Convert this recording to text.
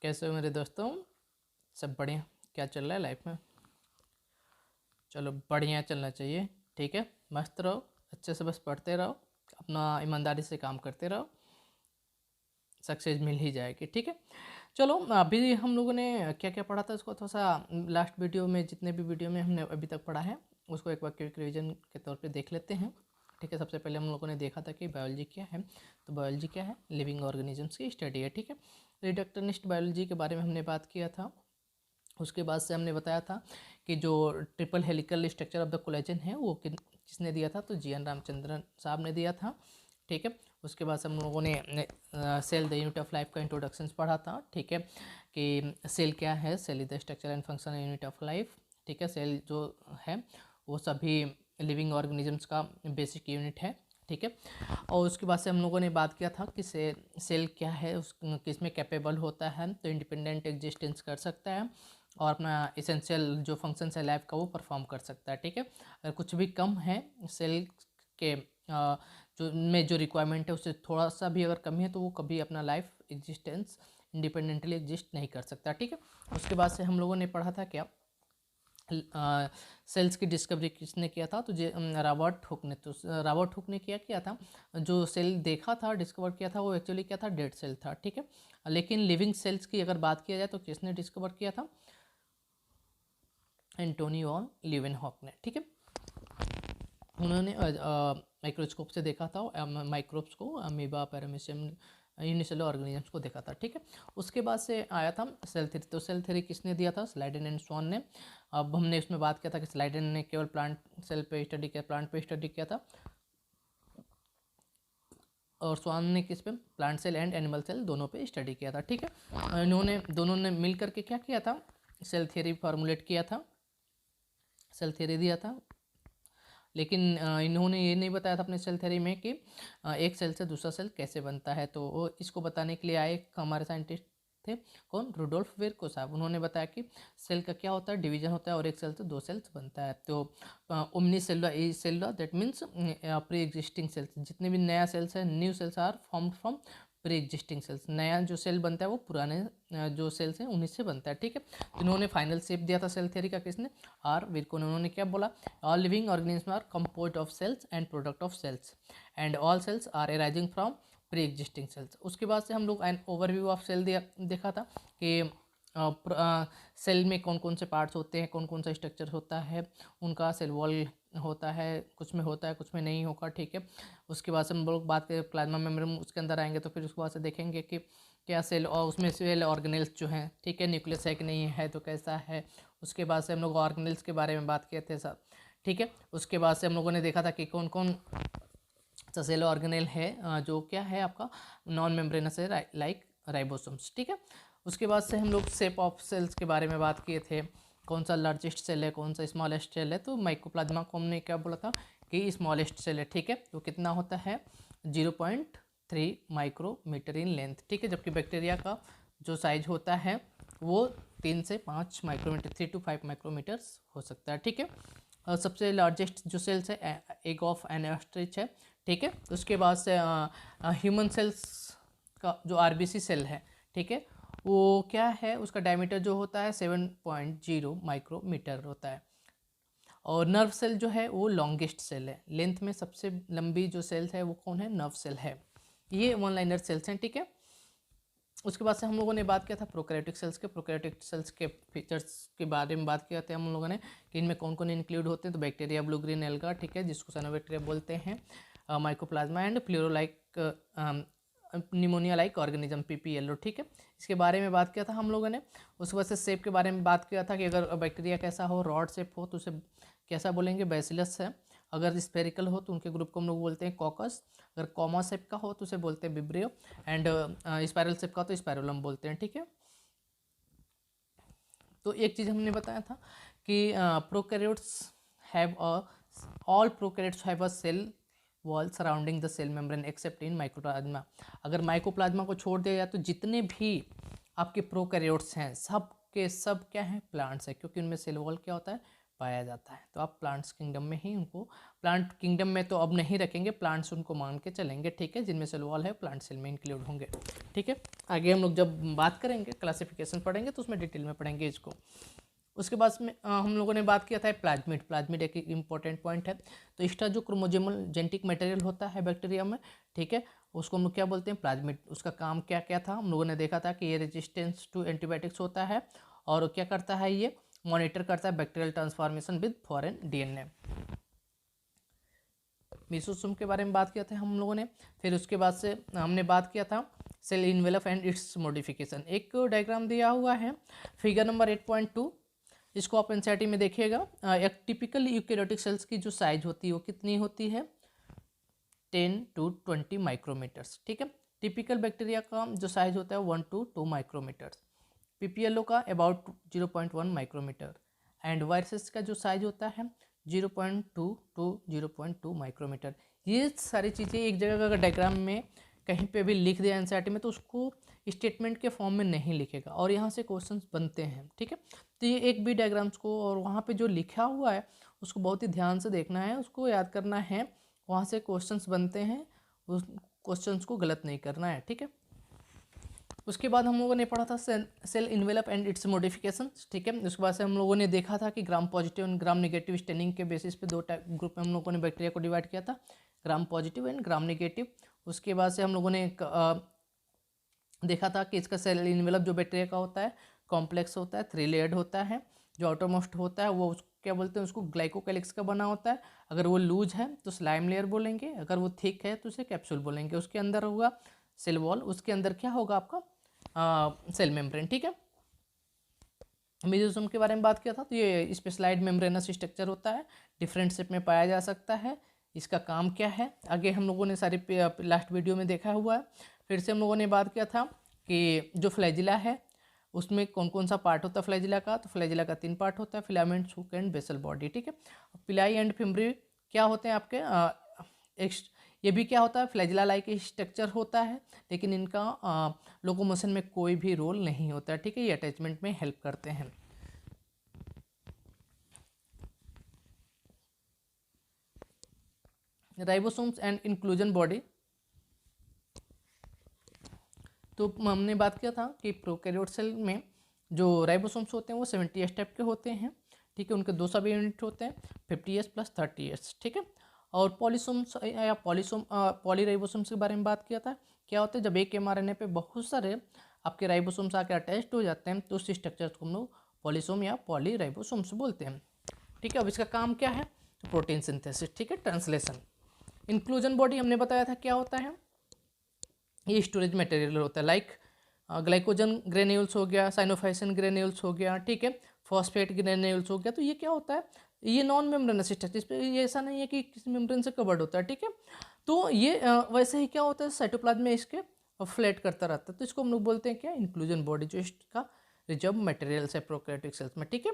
कैसे हो मेरे दोस्तों? सब बढ़िया? क्या चल रहा है लाइफ में? चलो बढ़िया चलना चाहिए। ठीक है, मस्त रहो, अच्छे से बस पढ़ते रहो, अपना ईमानदारी से काम करते रहो, सक्सेस मिल ही जाएगी। ठीक है, चलो अभी हम लोगों ने क्या क्या पढ़ा था उसको थोड़ा सा लास्ट वीडियो में, जितने भी वीडियो में हमने अभी तक पढ़ा है उसको एक बार क्विक रिवीजन के तौर पे देख लेते हैं। ठीक है, सबसे पहले हम लोगों ने देखा था कि बायोलॉजी क्या है। तो बायोलॉजी क्या है? लिविंग ऑर्गेनिजम्स की स्टडी है। ठीक है, रिडक्शनिस्ट बायोलॉजी के बारे में हमने बात किया था। उसके बाद से हमने बताया था कि जो triple helical structure of the collagen है वो किसने दिया था? तो जी.एन. रामचंद्रन साहब ने दिया था। ठीक है, उसके बाद से हम लोगों ने cell the unit of life का इंट्रोडक्शन पढ़ा था। ठीक है, कि सेल क्या है? Cell is the structure and functional unit of life. ठीक है, सेल जो है वो सभी लिविंग ऑर्गेनिजम्स का बेसिक यूनिट है। ठीक है, और उसके बाद से हम लोगों ने बात किया था कि सेल क्या है, उस किस में कैपेबल होता है, तो इंडिपेंडेंट एग्जिस्टेंस कर सकता है और अपना इसेंशियल जो फंक्शन है लाइफ का वो परफॉर्म कर सकता है। ठीक है, अगर कुछ भी कम है सेल के जो रिक्वायरमेंट है उससे थोड़ा सा भी अगर कमी है तो वो कभी अपना लाइफ एग्जिस्टेंस इंडिपेंडेंटली एग्जिस्ट नहीं कर सकता। ठीक है, उसके बाद से हम लोगों ने पढ़ा था क्या? सेल्स की डिस्कवरी किसने किया था? तो रॉबर्ट हुक ने। तो रॉबर्ट हुक ने किया था, जो सेल देखा था, डिस्कवर किया था, वो एक्चुअली क्या था? डेड सेल था। ठीक है, लेकिन लिविंग सेल्स की अगर बात किया जाए तो किसने डिस्कवर किया था? एंटोनी वॉन लीवेनहॉक ने। ठीक है, उन्होंने माइक्रोस्कोप से देखा था, माइक्रोब्स को, अमीबा, पैरामीशियम, यूनिसेलुलर ऑर्गेनिजम्स को देखा था। ठीक है, उसके बाद से आया था सेल थ्योरी। तो सेल थ्योरी किसने दिया था? स्लाइडेन एंड स्वान ने। अब हमने इसमें बात किया था कि स्लाइडेन ने केवल प्लांट सेल पे स्टडी किया, प्लांट पे स्टडी किया था, और स्वान ने किस पे? Plant cell and animal cell दोनों पे स्टडी किया था। ठीक है, इन्होंने दोनों ने मिल करके क्या किया था? सेल थ्योरी फॉर्मुलेट किया था, सेल थ्योरी दिया था। लेकिन इन्होंने ये नहीं बताया था अपने सेल थ्योरी में कि एक सेल से दूसरा सेल कैसे बनता है। तो वो इसको बताने के लिए आए हमारे साइंटिस्ट थे, कौन? रुडोल्फ विर्को साहब। उन्होंने बताया कि सेल का क्या होता है? डिवीजन होता है और एक सेल से दो सेल्स बनता है। तो ओमनी सेलुलर ई सेलुलर that means pre existing cells, जितने भी नया सेल्स है, new cells are formed from pre existing cells. नया जो सेल बनता है वो पुराने जो सेल्स हैं उन्हीं से बनता है। ठीक है, तो इन्होंने फाइनल शेप दिया था सेल थ्योरी का, किसने? आर विर्को ने। उन्होंने क्या बोला? All living organism are composed of cells and product of cells and all cells are arising from pre existing cells. उसके बाद से हम लोग एन ओवरव्यू ऑफ सेल देखा था कि सेल में कौन कौन से पार्ट्स होते हैं, कौन कौन सा स्ट्रक्चर होता है उनका। सेल वॉल होता है, कुछ में होता है, कुछ में नहीं होगा। ठीक है, उसके बाद से हम लोग बात करें प्लाज्मा मेम्ब्रेन, उसके अंदर आएंगे तो फिर उसके बाद से देखेंगे कि क्या सेल और उसमें सेल ऑर्गेनेल्स जो हैं, ठीक है, न्यूक्लियस है कि नहीं है, तो कैसा है। उसके बाद से हम लोग ऑर्गेनेल्स के बारे में बात किए थे सब। ठीक है, उसके बाद से हम लोगों ने देखा था कि कौन कौन सा सेल ऑर्गेनेल है जो क्या है आपका नॉन मेम्ब्रेनस है, लाइक राइबोसोम्स। ठीक है, उसके बाद से हम लोग शेप ऑफ सेल्स के बारे में बात किए थे, कौन सा लार्जेस्ट सेल है, कौन सा स्मॉलेस्ट सेल है। तो माइकोप्लाज्मा को हमने क्या बोला था कि स्मॉलेस्ट सेल है। ठीक है, तो कितना होता है? 0.3 माइक्रोमीटर इन लेंथ। ठीक है, जबकि बैक्टीरिया का जो साइज होता है वो 3 से 5 माइक्रोमीटर, 3 to 5 माइक्रोमीटर्स हो सकता है। ठीक है, और सबसे लार्जेस्ट जो सेल्स है एग ऑफ एन ऑस्ट्रिच है। ठीक है, उसके बाद से ह्यूमन सेल्स का जो आरबीसी सेल है, ठीक है, वो क्या है? उसका डायमीटर जो होता है 7.0 माइक्रोमीटर होता है। और नर्व सेल जो है वो लॉन्गेस्ट सेल है, लेंथ में सबसे लंबी जो सेल्स है वो कौन है? नर्व सेल है। ये वन लाइनर सेल्स हैं। ठीक है, उसके बाद से हम लोगों ने बात किया था प्रोकैरियोटिक सेल्स के। प्रोकैरियोटिक सेल्स के फीचर्स के बारे में बात किया था हम लोगों ने कि इनमें कौन कौन इंक्लूड होते हैं। तो बैक्टीरिया, ब्लू ग्रीन एल्गा, ठीक है, जिसको साइनोबैक्टीरिया बोलते हैं, mycoplasma and pleuro like pneumonia like organism, PPLO. ठीक है, इसके बारे में बात किया था हम लोगों ने। उसके बाद से शेप के बारे में बात किया था कि अगर बैक्टीरिया कैसा हो, रॉड शेप हो, तो उसे कैसा बोलेंगे? बैसिलस है। अगर स्पेरिकल हो तो उनके ग्रुप को हम लोग बोलते हैं कॉकस। अगर कॉमा शेप का हो तो उसे बोलते हैं विब्रियो, एंड स्पाइरल शेप का तो स्पाइरोलम बोलते हैं। ठीक है, तो एक चीज़ हमने बताया था कि prokaryotes have all prokaryotes have a cell wall surrounding the cell membrane except in mycoplasma. अगर माइकोप्लाज्मा को छोड़ दिया जाए तो जितने भी आपके प्रोकैरियोट्स हैं सब के सब क्या हैं? प्लांट्स है, क्योंकि उनमें सेल वॉल क्या होता है? पाया जाता है। तो आप प्लांट्स किंगडम में ही उनको, प्लांट किंगडम में तो अब नहीं रखेंगे, प्लांट्स उनको मान के चलेंगे, ठीक है, जिनमें सेल वॉल है प्लांट सेल में इंक्लूड होंगे, ठीक है। आगे हम लोग जब बात करेंगे क्लासिफिकेशन पढ़ेंगे तो उसमें डिटेल में पढ़ेंगे इसको। उसके बाद में हम लोगों ने बात किया था प्लाज्मिड। प्लाज्मिड एक इम्पॉर्टेंट पॉइंट है। तो इसका जो क्रोमोसोमल जेनेटिक मटेरियल होता है बैक्टीरिया में, ठीक है, उसको हम लोग क्या बोलते हैं, प्लाज्मिड। उसका काम क्या क्या था हम लोगों ने देखा था कि ये रेजिस्टेंस टू एंटीबायोटिक्स होता है और क्या करता है, ये मॉनिटर करता है bacterial transformation with foreign DNA. Mesosome के बारे में बात किया था हम लोगों ने। फिर उसके बाद से हमने बात किया था cell envelope and its modification. एक डायग्राम दिया हुआ है फिगर नंबर 8.2, इसको आप एनसीईआरटी में देखिएगा। एक टिपिकल यूकेरियोटिक सेल्स की जो साइज होती है वो कितनी होती है, 10 to 20 माइक्रोमीटर्स, ठीक है। टिपिकल बैक्टीरिया का जो साइज होता है 1 to 2 माइक्रोमीटर्स, पीपीएलओ का अबाउट 0.1 माइक्रोमीटर, एंड वायरसेस का जो साइज होता है 0.2 to 0.2 माइक्रोमीटर। ये सारी चीज़ें एक जगह अगर डायग्राम में कहीं पे भी लिख दिया एनसीईआरटी में तो उसको स्टेटमेंट के फॉर्म में नहीं लिखेगा और यहाँ से क्वेश्चंस बनते हैं, ठीक है। तो ये एक भी डायग्राम्स को और वहाँ पे जो लिखा हुआ है उसको बहुत ही ध्यान से देखना है, उसको याद करना है, वहाँ से क्वेश्चंस बनते हैं, उस क्वेश्चंस को गलत नहीं करना है, ठीक है। उसके बाद हम लोगों ने पढ़ा था cell envelope and its modification, ठीक है। उसके बाद से हम लोगों ने देखा था कि gram positive and gram negative staining के बेसिस पे दो टाइप ग्रुप में हम लोगों ने बैक्टीरिया को डिवाइड किया था, gram positive and gram negative. उसके बाद से हम लोगों ने देखा था कि इसका सेल इन्वेलप जो बैक्टीरिया का होता है कॉम्प्लेक्स होता है, 3 लेयर्ड होता है। जो आउटरमोस्ट होता है वो क्या बोलते हैं, उसको ग्लाइकोकैलिक्स का बना होता है। अगर वो लूज है तो स्लाइम लेयर बोलेंगे, अगर वो थिक है तो उसे कैप्सूल बोलेंगे। उसके अंदर होगा सेल वॉल, उसके अंदर क्या होगा आपका सेल मेम्ब्रेन, ठीक है। मेसोसोम के बारे में बात किया था, तो ये स्पेशलाइज्ड मेम्ब्रेनस स्ट्रक्चर होता है, डिफरेंट शेप में पाया जा सकता है। इसका काम क्या है आगे हम लोगों ने सारी लास्ट वीडियो में देखा हुआ है। फिर से हम लोगों ने बात किया था कि जो फ्लैजिला है उसमें कौन कौन सा पार्ट होता है फ्लैजिला का, तो फ्लैजिला का 3 पार्ट होता है, filament, hook and basal body, ठीक है। पिलाई एंड फिम्ब्री क्या होते हैं आपके, ये भी क्या होता है, फ्लैजिला लाइक स्ट्रक्चर होता है, लेकिन इनका लोकोमोशन में कोई भी रोल नहीं होता है, ठीक है। ये अटैचमेंट में हेल्प करते हैं। राइबोसोम्स एंड इंक्लूजन बॉडी, तो हमने बात किया था कि प्रोकैरियोट सेल में जो राइबोसोम्स होते हैं वो 70 स्टेप के होते हैं, ठीक है। उनके 2 सब यूनिट होते हैं, 50S + 30S, ठीक है। और पॉलीसोम्स या पॉलीराइबोसोम्स के बारे में बात किया था। क्या होता है, जब एक mRNA पे बहुत सारे आपके राइबोसोम्स आके अटैच्ड हो जाते हैं तो उस स्ट्रक्चर को हम लोग पॉलीसोम या पॉलीराइबोसोम्स बोलते हैं, ठीक है। अब इसका काम क्या है, तो प्रोटीन सिंथेसिस, ठीक है, ट्रांसलेशन। इंक्लूजन बॉडी हमने बताया था क्या होता है, ये स्टोरेज मटेरियल होता है, लाइक ग्लाइकोजन ग्रेन्यूल्स हो गया, साइनोफाइसिन ग्रेन्यूल्स हो गया, ठीक है, फॉस्फेट ग्रेन्यूल्स हो गया। तो ये क्या होता है, ये नॉन मेम्ब्रेनस स्ट्रक्चर, इस पर ये ऐसा नहीं है कि किसी मेम्ब्रेन से कवर्ड होता है, ठीक है। तो ये वैसे ही क्या होता है, साइटोप्लाज्म में इसके फ्लैट करता रहता है, तो इसको हम लोग बोलते हैं क्या, इंक्लूजन बॉडी, जो इसका रिजर्व मटेरियल्स है प्रोकैरियोटिक सेल्स में, ठीक है।